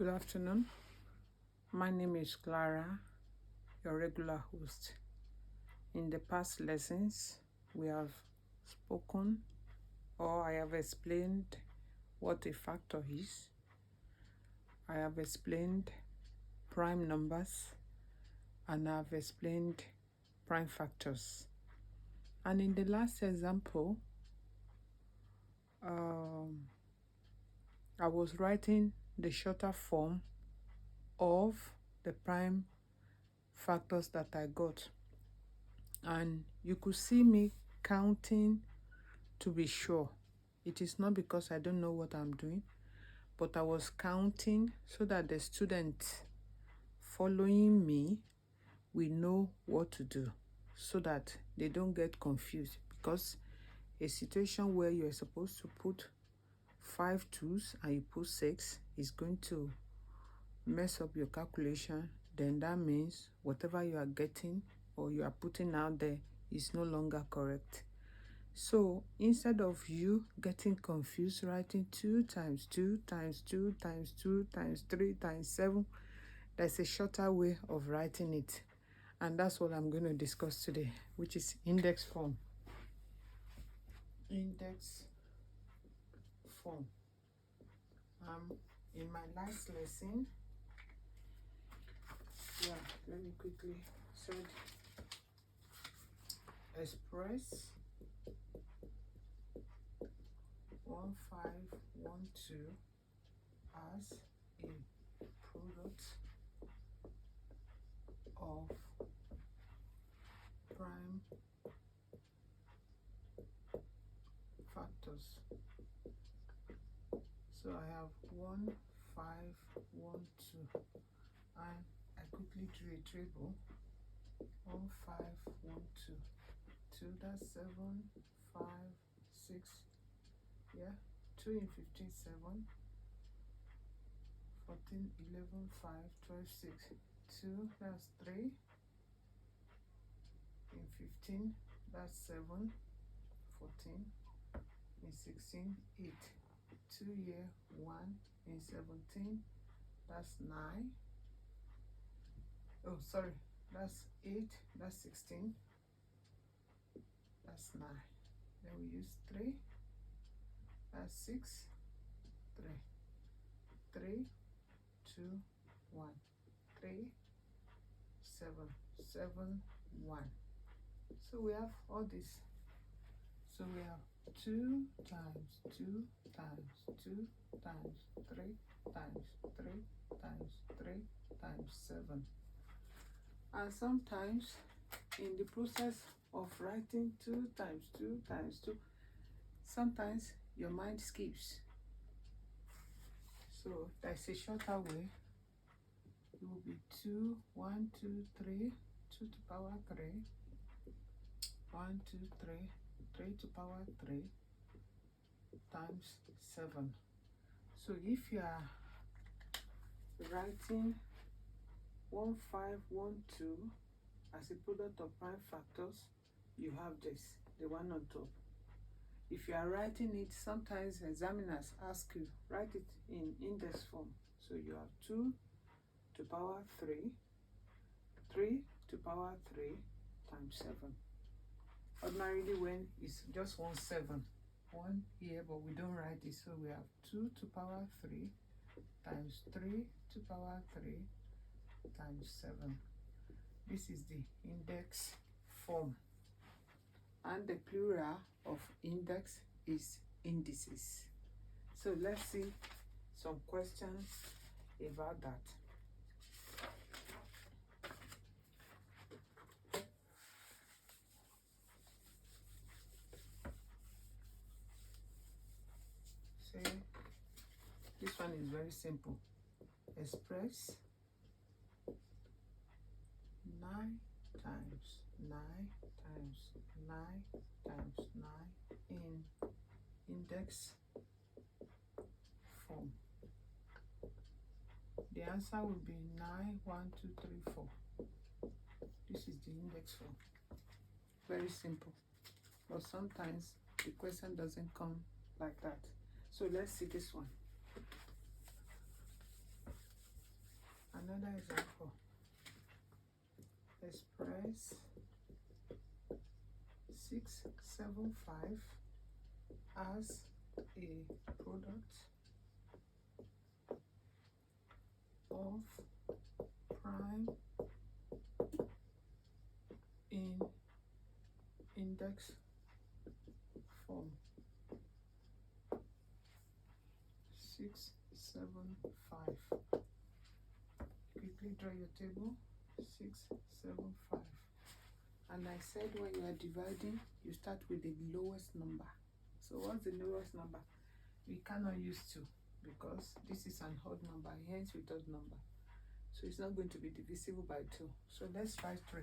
Good afternoon. My name is Clara, your regular host. In the past lessons, we have spoken or I have explained what a factor is. I have explained prime numbers and I have explained prime factors. And in the last example, I was writing the shorter form of the prime factors that I got. And you could see me counting to be sure. It is not because I don't know what I'm doing, but I was counting so that the student following me will know what to do so that they don't get confused, because a situation where you're supposed to put 5 twos and you put 6 is going to mess up your calculation. Then that means whatever you are getting or you are putting out there is no longer correct. So instead of you getting confused writing 2 times 2 times 2 times 2 times 3 times 7, there's a shorter way of writing it. And that's what I'm going to discuss today, which is index form. Index form. In my last lesson, let me quickly said express 1512 as a product of prime factors. So I have 1, 5, 1, 2, and I quickly drew a table. 1, 5, 1, 2, 2, that's 7, 5, 6, 2 in 15, 7, 14, 11, 5, 12, 6, 2, that's 3, in 15, that's 7, 14, in 16, 8, 2 here, 1, in 17, that's 9, oh sorry, that's 8, that's 16, that's 9, then we use 3, that's 6, 3, 3, 2, 1, 3, 7, 7, 1. So we have all this. So we have 2 times 2 times 2 times 3 times 3 times 3 times 7. And sometimes in the process of writing 2 times 2 times 2, sometimes your mind skips. So there's a shorter way. It will be 2, 1, 2, 3, 2 to power 3, 1, 2, 3, 3 to power 3 times 7. So if you are writing 1, 5, 1, 2 as a product of prime factors, you have this, the one on top. If you are writing it, sometimes examiners ask you, write it in index form. So you have 2 to power 3, 3 to power 3 times 7. Ordinarily, when it's just 1 7, 1 here, but we don't write it, so we have 2 to power 3 times 3 to power 3 times 7. This is the index form. And the plural of index is indices. So let's see some questions about that. Say, this one is very simple. Express 9 times 9 times 9 times 9 in index form. The answer will be 9, 1, 2, 3, 4. This is the index form. Very simple. But sometimes the question doesn't come like that. So let's see this one. Another example, express 675 as a product of prime in index form. 675. Quickly draw your table. 675. And I said when you are dividing, you start with the lowest number. So what's the lowest number? We cannot use 2 because this is an odd number, hence with odd number. So it's not going to be divisible by 2. So let's try 3.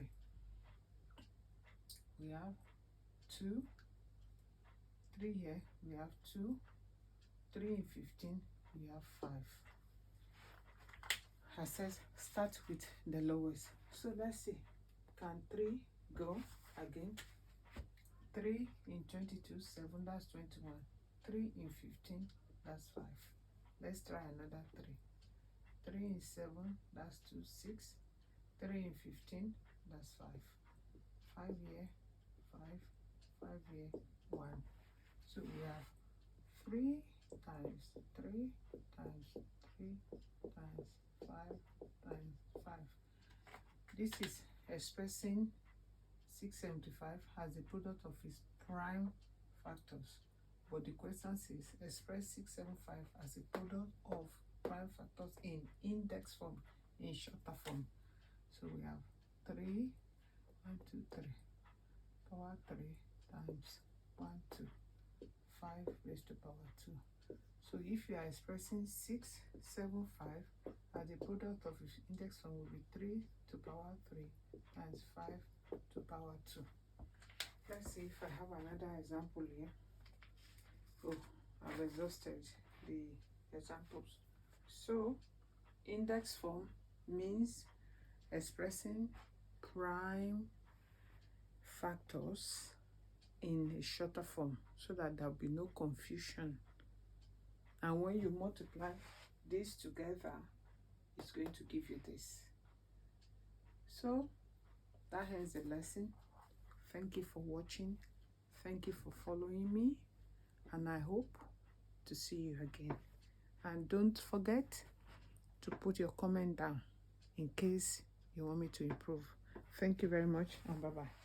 We have 2, 3 here, we have 2, 3 in 15, we have 5. I said start with the lowest. So let's see, can 3 go again? 3 in 22, 7, that's 21. 3 in 15, that's 5. Let's try another 3. 3 in 7, that's 2, 6. 3 in 15, that's 5. 5 here, 5, 5 here, 1. So we have 3 times 3 times 3 times 5 times 5. This is expressing 675 as the product of its prime factors. But the question says express 675 as a product of prime factors in index form, in shorter form. So we have 3, 1, 2, 3, power 3 times 1, 2, 5 raised to power 2. So if you are expressing 675 as the product of its index form, will be 3 to power 3 times 5 to power 2. Let's see if I have another example here. Oh, I've exhausted the examples. So index form means expressing prime factors in a shorter form so that there will be no confusion. And when you multiply this together, it's going to give you this. So that ends the lesson. Thank you for watching. Thank you for following me. And I hope to see you again. And don't forget to put your comment down in case you want me to improve. Thank you very much and bye-bye.